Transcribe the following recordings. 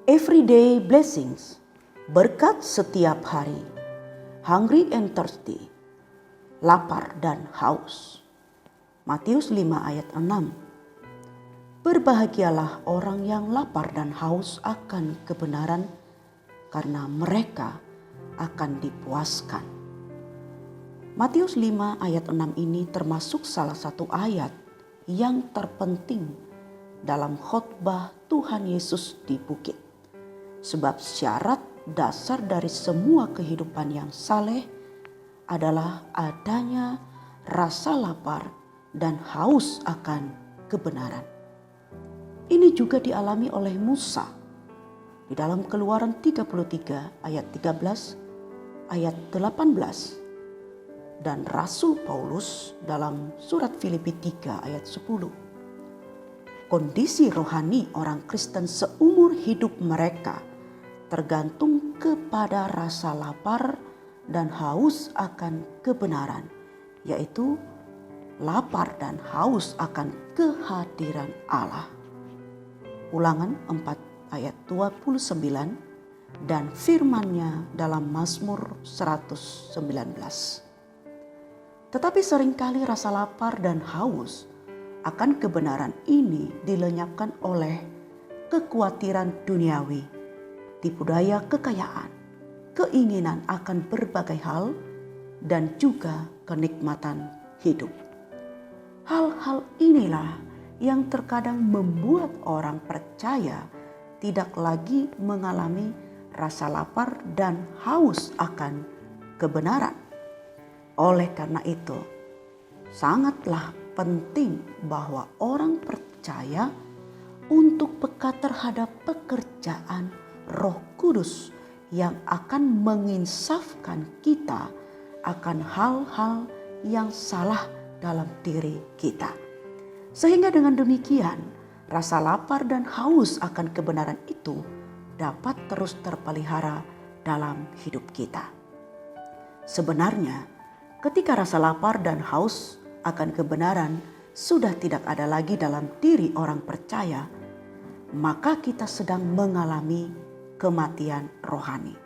Everyday blessings, berkat setiap hari. Hungry and thirsty, lapar dan haus. Matius 5 ayat 6. Berbahagialah orang yang lapar dan haus akan kebenaran, karena mereka akan dipuaskan. Matius 5 ayat 6 ini termasuk salah satu ayat yang terpenting dalam khotbah Tuhan Yesus di bukit. Sebab syarat dasar dari semua kehidupan yang saleh adalah adanya rasa lapar dan haus akan kebenaran. Ini juga dialami oleh Musa di dalam Keluaran 33 ayat 13, ayat 18, dan Rasul Paulus dalam surat Filipi 3 ayat 10. Kondisi rohani orang Kristen seumur hidup mereka tergantung kepada rasa lapar dan haus akan kebenaran, yaitu lapar dan haus akan kehadiran Allah. Ulangan 4 ayat 29 dan firman-Nya dalam Mazmur 119. Tetapi seringkali rasa lapar dan haus akan kebenaran ini dilenyapkan oleh kekhawatiran duniawi, tipu daya kekayaan, keinginan akan berbagai hal, dan juga kenikmatan hidup. Hal-hal inilah yang terkadang membuat orang percaya tidak lagi mengalami rasa lapar dan haus akan kebenaran. Oleh karena itu, sangatlah penting bahwa orang percaya untuk peka terhadap pekerjaan Roh Kudus yang akan menginsafkan kita akan hal-hal yang salah dalam diri kita. Sehingga dengan demikian, rasa lapar dan haus akan kebenaran itu dapat terus terpelihara dalam hidup kita. Sebenarnya, ketika rasa lapar dan haus akan kebenaran sudah tidak ada lagi dalam diri orang percaya, maka kita sedang mengalami kematian rohani.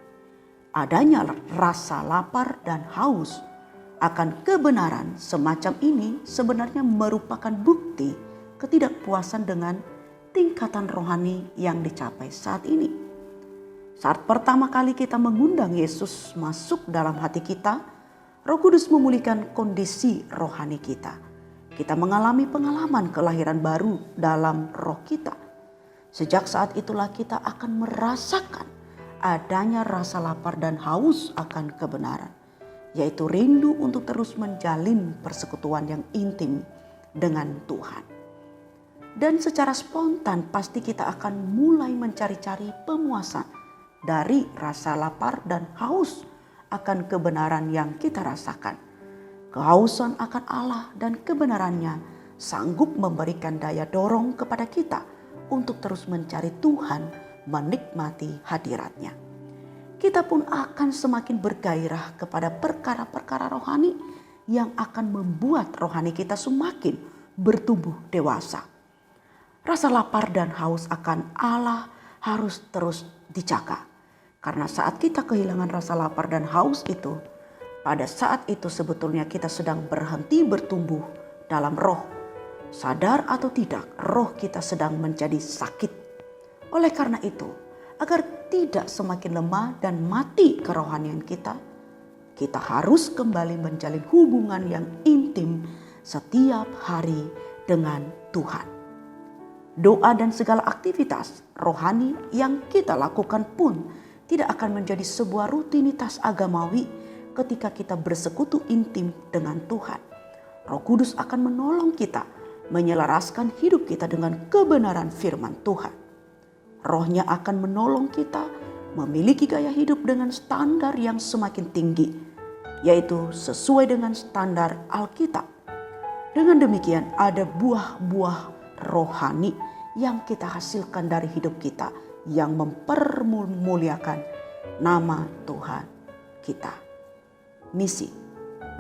Adanya rasa lapar dan haus akan kebenaran semacam ini sebenarnya merupakan bukti ketidakpuasan dengan tingkatan rohani yang dicapai saat ini. Saat pertama kali kita mengundang Yesus masuk dalam hati kita, Roh Kudus memulihkan kondisi rohani kita. Kita mengalami pengalaman kelahiran baru dalam roh kita. Sejak saat itulah kita akan merasakan adanya rasa lapar dan haus akan kebenaran, yaitu rindu untuk terus menjalin persekutuan yang intim dengan Tuhan. Dan secara spontan pasti kita akan mulai mencari-cari pemuasan dari rasa lapar dan haus akan kebenaran yang kita rasakan. Kehausan akan Allah dan kebenarannya sanggup memberikan daya dorong kepada kita untuk terus mencari Tuhan, menikmati hadirat-Nya. Kita pun akan semakin bergairah kepada perkara-perkara rohani yang akan membuat rohani kita semakin bertumbuh dewasa. Rasa lapar dan haus akan Allah harus terus dijaga. Karena saat kita kehilangan rasa lapar dan haus itu, pada saat itu sebetulnya kita sedang berhenti bertumbuh dalam roh. Sadar atau tidak, roh kita sedang menjadi sakit. Oleh karena itu, agar tidak semakin lemah dan mati kerohanian kita harus kembali menjalin hubungan yang intim setiap hari dengan Tuhan. Doa dan segala aktivitas rohani yang kita lakukan pun tidak akan menjadi sebuah rutinitas agamawi ketika kita bersekutu intim dengan Tuhan. Roh Kudus akan menolong kita menyelaraskan hidup kita dengan kebenaran firman Tuhan. Roh-Nya akan menolong kita memiliki gaya hidup dengan standar yang semakin tinggi, yaitu sesuai dengan standar Alkitab. Dengan demikian ada buah-buah rohani yang kita hasilkan dari hidup kita yang mempermuliakan nama Tuhan kita. Misi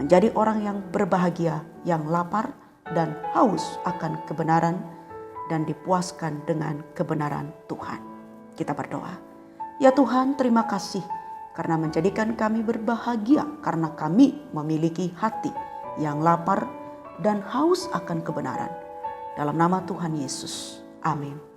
menjadi orang yang berbahagia, yang lapar dan haus akan kebenaran dan dipuaskan dengan kebenaran Tuhan. Kita berdoa. Ya Tuhan, terima kasih karena menjadikan kami berbahagia karena kami memiliki hati yang lapar dan haus akan kebenaran. Dalam nama Tuhan Yesus. Amin.